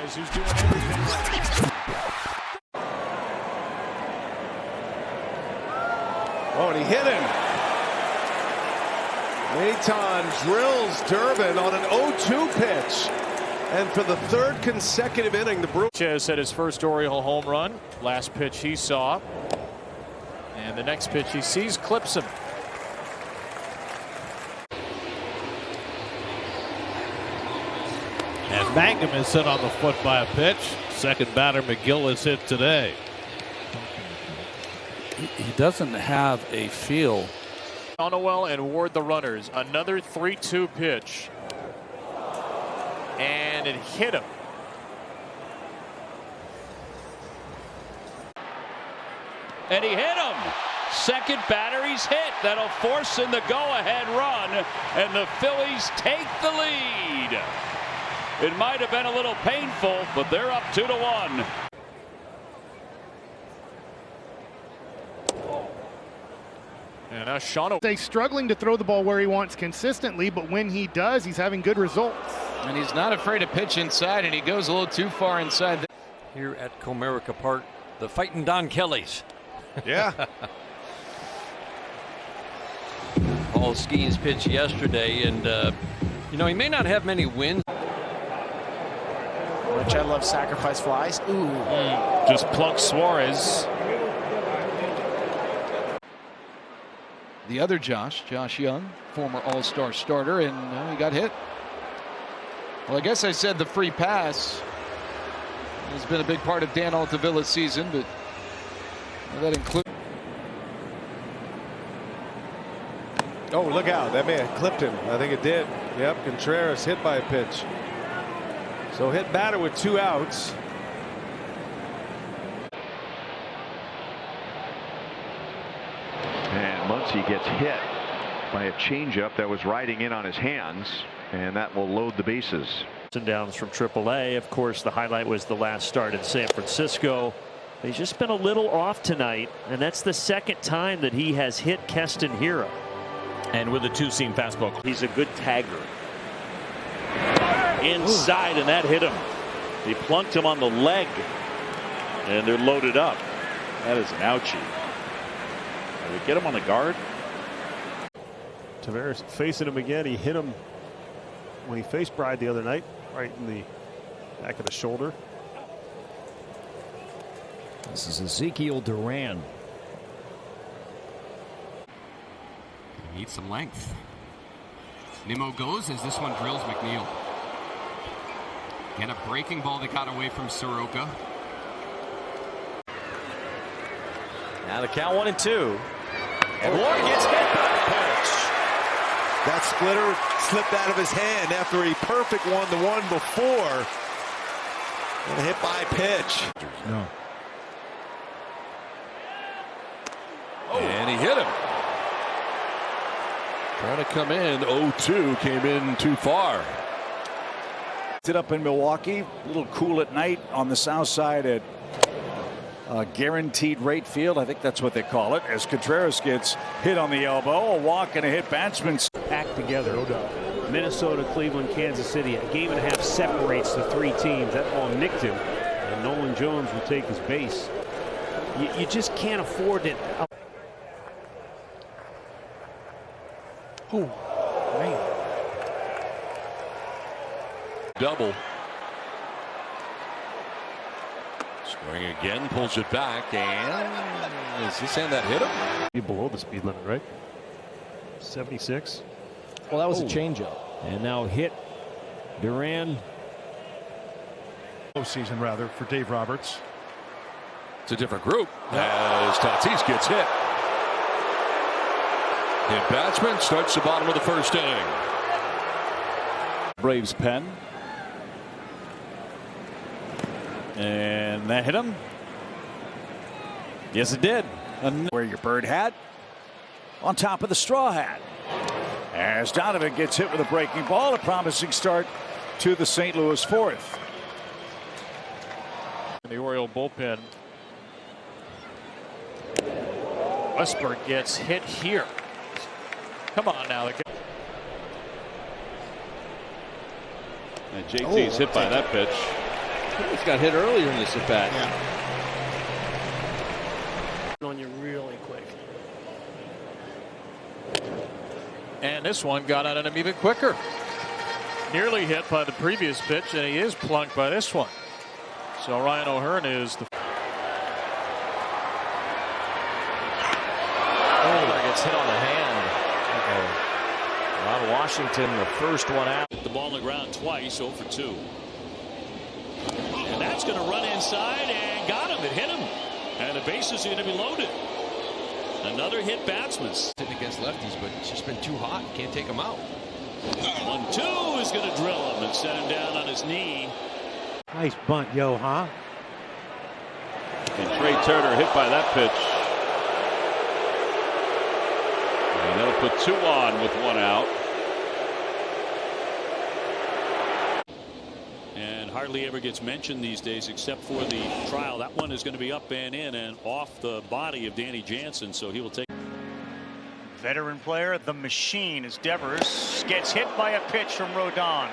Who's doing everything. Oh, and he hit him. Maton drills Durbin on an 0-2 pitch. And for the third consecutive inning, the Brewers Hit his first Oriole home run. Last pitch he saw. And the next pitch he sees clips him. And Mangum is hit on the foot by a pitch. Second batter McGill is hit today. He doesn't have a feel. Onowell and Ward the runners. Another 3-2 pitch. And it hit him. And he hit him. Second batter he's hit. That'll force in the go-ahead run. And the Phillies take the lead. It might have been a little painful, but they're up 2-1. And now Sean. He's struggling to throw the ball where he wants consistently, but when he does, he's having good results. And he's not afraid to pitch inside, and he goes a little too far inside. Here at Comerica Park, the fighting Don Kellys. Yeah. Paul Skeens pitched yesterday, and you know, he may not have many wins. Which I love sacrifice flies. Ooh. Just plunk Suarez. The other Josh Young, former All-Star starter, and he got hit. Well, I guess I said the free pass has been a big part of Dan Altavilla's season, but that includes. Oh, look out. That may have clipped him. I think it did. Yep, Contreras hit by a pitch. So hit batter with 2 outs. And Muncy gets hit by a changeup that was riding in on his hands, and that will load the bases. And downs from AAA. Of course, the highlight was the last start in San Francisco. He's just been a little off tonight, and that's the second time that he has hit Keston Hiura. And with a 2-seam fastball. He's a good tagger. Inside, and that hit him. He plunked him on the leg, and they're loaded up. That is an ouchie. Did we get him on the guard? Tavares facing him again. He hit him when he faced Bride the other night, right in the back of the shoulder. This is Ezekiel Duran. He needs some length. Nimmo goes as this one drills McNeil. And a breaking ball that got away from Soroka. Now the count 1-2. And Ward gets hit by the pitch. That splitter slipped out of his hand after he perfect won the one before. And a hit by pitch. No. And he hit him. Trying to come in. 0-2 came in too far. It up in Milwaukee, a little cool at night on the south side at Guaranteed Rate Field. I think that's what they call it, as Contreras gets hit on the elbow. A walk and a hit. Batsman Packed together. No doubt. Minnesota, Cleveland, Kansas City. A game and a half separates the 3 teams. That ball nicked him, and Nolan Jones will take his base. You just can't afford it. Oh, man. Double. Scoring again, pulls it back, and is this hand that hit him? Below the speed limit, right? 76. Well, that was a changeup. And now hit Duran. Postseason, rather, for Dave Roberts. It's a different group as Tatis gets hit. Hit batsman starts the bottom of the first inning. Braves pen. And that hit him. Yes, it did. Wear your bird hat on top of the straw hat. As Donovan gets hit with a breaking ball, a promising start to the St. Louis fourth. The Oriole bullpen. Westburg gets hit here. Come on now. And JT's hit by that pitch. He's got hit earlier in this at bat. On you really quick. And this one got on him even quicker. Nearly hit by the previous pitch, and he is plunked by this one. So Ryan O'Hearn is the. Gets hit on the hand. Ron Washington, the first one out. The ball on the ground twice, 0 for 2. And that's going to run inside and got him. It hit him. And the bases are going to be loaded. Another hit batsman. Sitting against lefties, but it's just been too hot. Can't take him out. 1-2 is going to drill him and set him down on his knee. Nice bunt, yo, huh? And Trey Turner hit by that pitch. And that'll put 2 on with 1 out. And hardly ever gets mentioned these days except for the trial. That one is going to be up and in and off the body of Danny Jansen, so he will take. Veteran player, the machine, as Devers gets hit by a pitch from Rodon.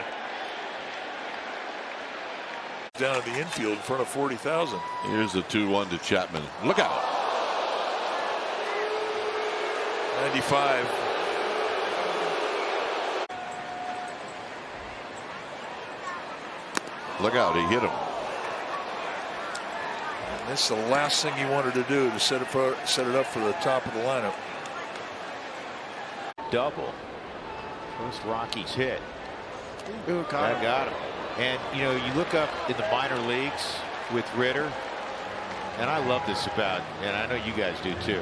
Down in the infield in front of 40,000. Here's the 2-1 to Chapman. Look out. 95. Look out, he hit him. And this is the last thing he wanted to do, to set it up for the top of the lineup. Double. First Rockies hit. Ooh, That got him. And, you know, you look up in the minor leagues with Ritter, and I love this about, and I know you guys do too.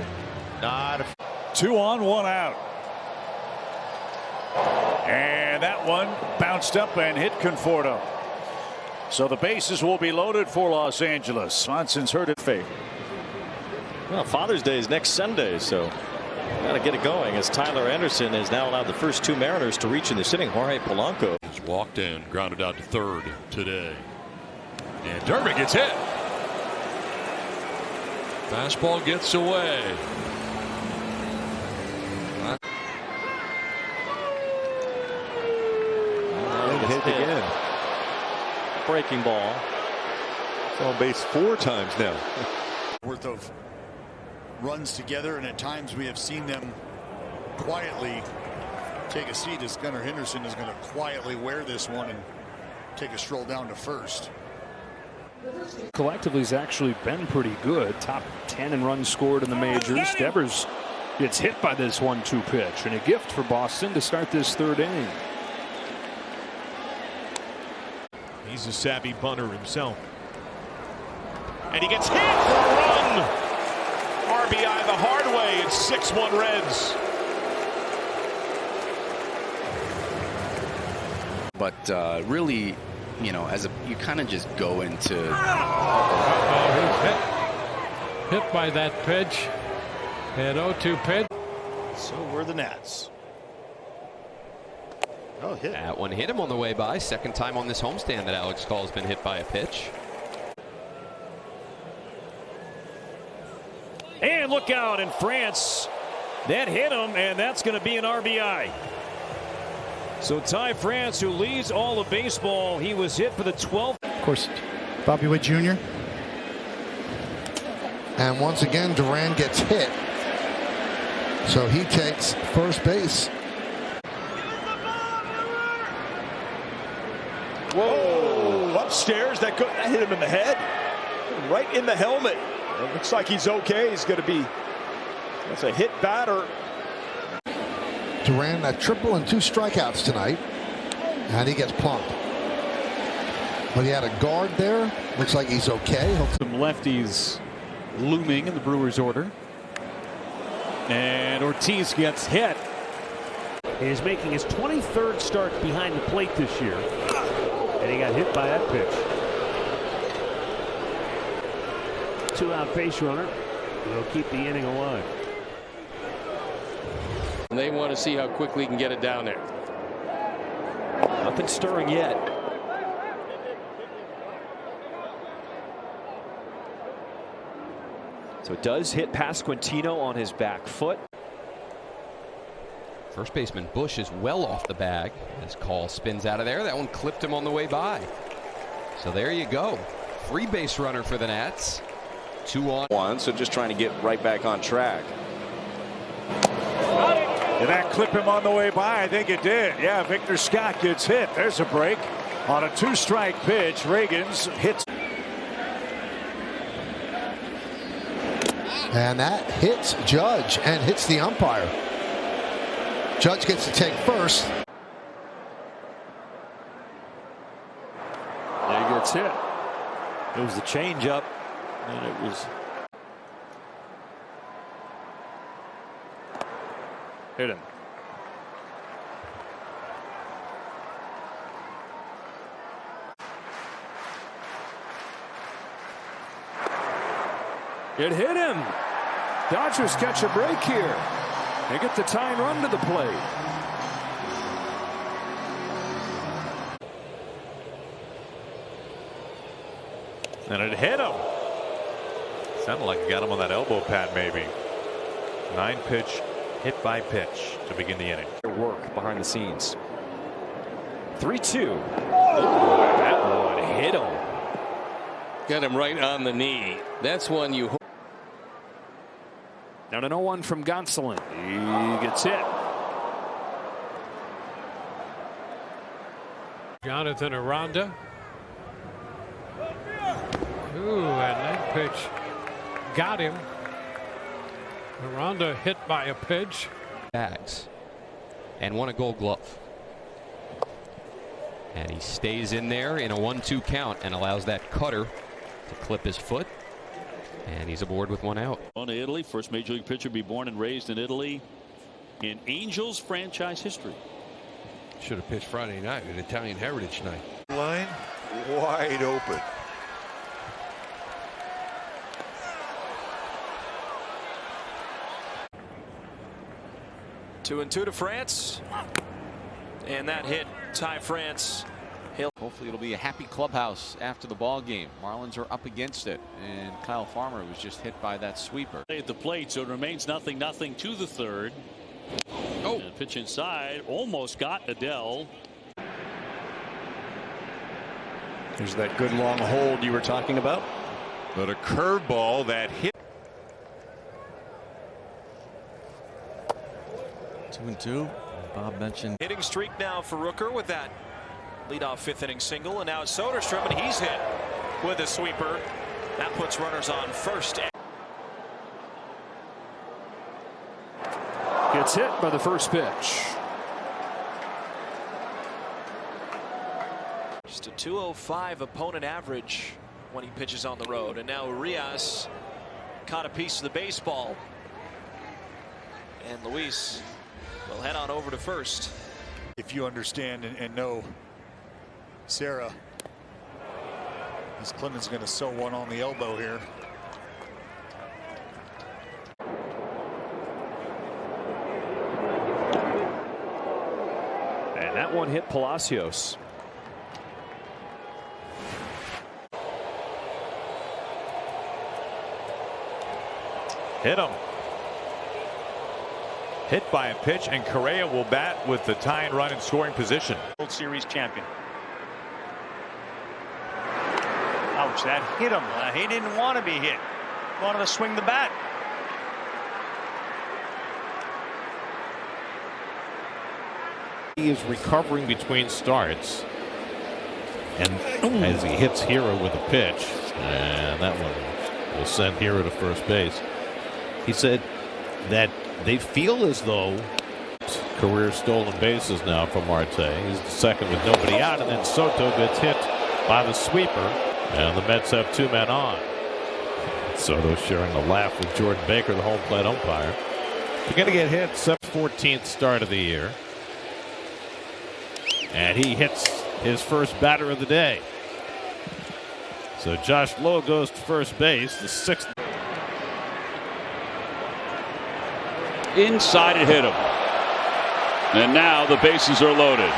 Not a 2 on, 1 out. And that one bounced up and hit Conforto. So the bases will be loaded for Los Angeles. Swenson's hurt it. Well, Father's Day is next Sunday, so got to get it going, as Tyler Anderson has now allowed the first 2 Mariners to reach in the sitting. Jorge Polanco He's walked in, grounded out to third today. And Derby gets hit. Fastball gets away. hit again. Breaking ball. It's on base 4 times now. Worth of runs together, and at times we have seen them quietly take a seat, as Gunnar Henderson is going to quietly wear this one and take a stroll down to first. Collectively, he's actually been pretty good. Top 10 in runs scored in the majors. Devers gets hit by this 1-2 pitch, and a gift for Boston to start this 3rd inning. He's a savvy bunter himself. And he gets hit for a run. RBI the hard way. It's 6-1 Reds. But really, you know, you kind of just go into. He's hit by that pitch. That 0-2 pitch. So were the Nats. Oh, hit. That one hit him on the way by. Second time on this homestand that Alex Call's been hit by a pitch. And look out in France. That hit him, and that's going to be an RBI. So Ty France, who leads all of baseball, he was hit for the 12th. Of course, Bobby Witt Jr. And once again, Duran gets hit. So he takes first base. Whoa, upstairs, that hit him in the head, right in the helmet. It looks like he's okay. He's going to be, that's a hit batter. Duran, that triple and 2 strikeouts tonight, and he gets plunked. But he had a guard there. Looks like he's okay. Some lefties looming in the Brewers' order. And Ortiz gets hit. He's making his 23rd start behind the plate this year. And he got hit by that pitch. 2-out base runner. Will keep the inning alive. And they want to see how quickly he can get it down there. Nothing stirring yet. So it does hit Pasquantino on his back foot. First baseman Bush is well off the bag as Call spins out of there. That one clipped him on the way by. So there you go. Free base runner for the Nats. 2 on 1, so just trying to get right back on track. Did that clip him on the way by? I think it did. Yeah, Victor Scott gets hit. There's a break on a 2-strike pitch. Reagans hits. And that hits Judge and hits the umpire. Judge gets to take first. There he gets hit. It was the changeup, and it was hit him. It hit him. Dodgers catch a break here. They get the tying run to the plate. And it hit him. Sounded like it got him on that elbow pad, maybe. 9-pitch hit by pitch to begin the inning. Work behind the scenes. 3-2. That one hit him. Got him right on the knee. That's one you. Now an 0-1 from Gonsolin. He gets hit. Jonathan Aranda. Ooh, and that pitch got him. Aranda hit by a pitch. Bags. And won a Gold Glove. And he stays in there in a 1-2 count and allows that cutter to clip his foot. And he's aboard with 1 out. On to Italy. First major league pitcher to be born and raised in Italy in Angels franchise history. Should have pitched Friday night, an Italian Heritage Night. Line wide open. Two and 2 to France. And that hit Ty France. Hopefully it'll be a happy clubhouse after the ball game. Marlins are up against it, and Kyle Farmer was just hit by that sweeper. At the plate, so it remains 0-0 to the third. Oh, and pitch inside, almost got Adele. There's that good long hold you were talking about. But a curveball that hit. 2-2. Bob mentioned hitting streak now for Rooker with that leadoff 5th inning single, and now it's Soderstrom, and he's hit with a sweeper. That puts runners on first. Gets hit by the first pitch. Just a 205 opponent average when he pitches on the road, and now Urias caught a piece of the baseball, and Luis will head on over to first. If you understand and know Sarah, as Clemens going to sew one on the elbow here. And that one hit Palacios. Hit him. Hit by a pitch, and Correa will bat with the tying run in scoring position. World Series champion. Ouch, that hit him. He didn't want to be hit. Wanted to swing the bat. He is recovering between starts, and as he hits Hero with a pitch, and that one will send Hero to first base. He said that they feel as though career stolen bases now for Marte. He's the second with nobody out, and then Soto gets hit by the sweeper, and the Mets have 2 men on. Soto sharing a laugh with Jordan Baker, the home plate umpire. They're going to get hit. 14th start of the year, and he hits his first batter of the day. So Josh Lowe goes to first base, the 6th. Inside it hit him. And now the bases are loaded.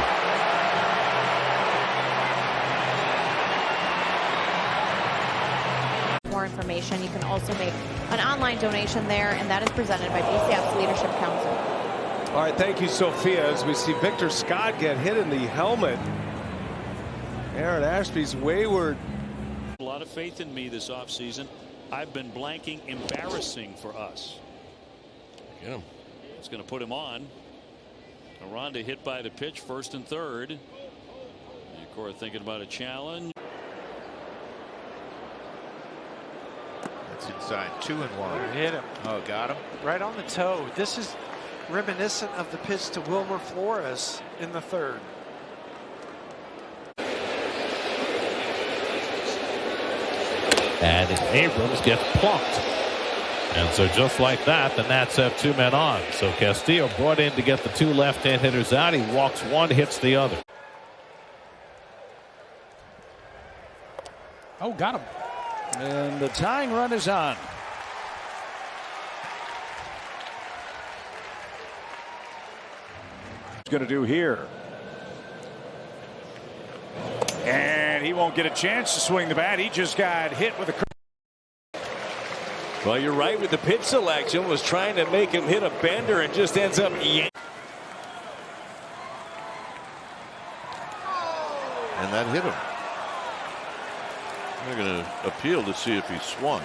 More information, you can also make an online donation there, and that is presented by BCF's Leadership Council. All right, thank you, Sophia. As we see Victor Scott get hit in the helmet. Aaron Ashby's wayward. A lot of faith in me this offseason. I've been blanking embarrassing for us. Get him. It's going to put him on. Aranda hit by the pitch, first and third. Cora thinking about a challenge. That's inside 2-1. Hit him. Oh, got him. Right on the toe. This is reminiscent of the pitch to Wilmer Flores in the third. And Abrams gets plunked. And so just like that, the Nats have 2 men on. So Castillo brought in to get the 2 left-hand hitters out. He walks one, hits the other. Oh, got him. And the tying run is on. He's going to do here. And he won't get a chance to swing the bat. He just got hit with a curve. Well, you're right with the pitch selection. Was trying to make him hit a bender and just ends up And that hit him. They're going to appeal to see if he swung.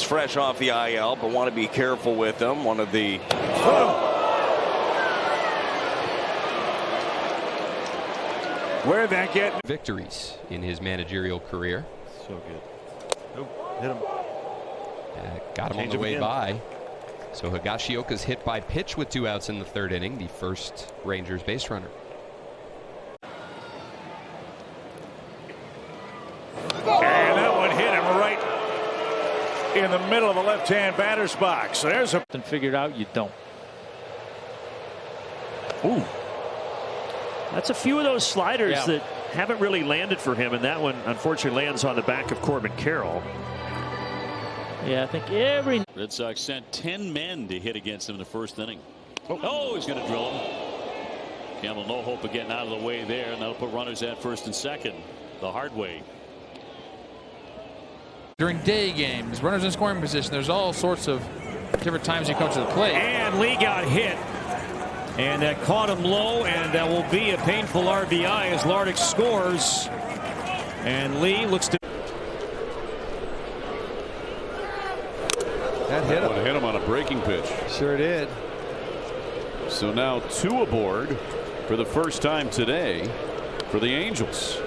fresh off the IL, but want to be careful with them. One of the Where did that get? Victories in his managerial career. So good. Oh, hit him. Got him on the way by. So Higashioka's hit by pitch with 2 outs in the 3rd inning, the first Rangers base runner. And that one hit him right in the middle of the left-hand batter's box. There's a figured out you don't. Ooh. That's a few of those sliders that haven't really landed for him, and that one unfortunately lands on the back of Corbin Carroll. Yeah, I think every Red Sox sent 10 men to hit against him in the 1st inning. Oh, he's going to drill him. Campbell, no hope of getting out of the way there, and that'll put runners at 1st and 2nd the hard way. During day games, runners in scoring position, there's all sorts of different times you come to the plate. And Lee got hit. And that caught him low, and that will be a painful RBI as Lardick scores. And Lee looks to. That hit him. Hit him on a breaking pitch. Sure did. So now 2 aboard for the first time today for the Angels.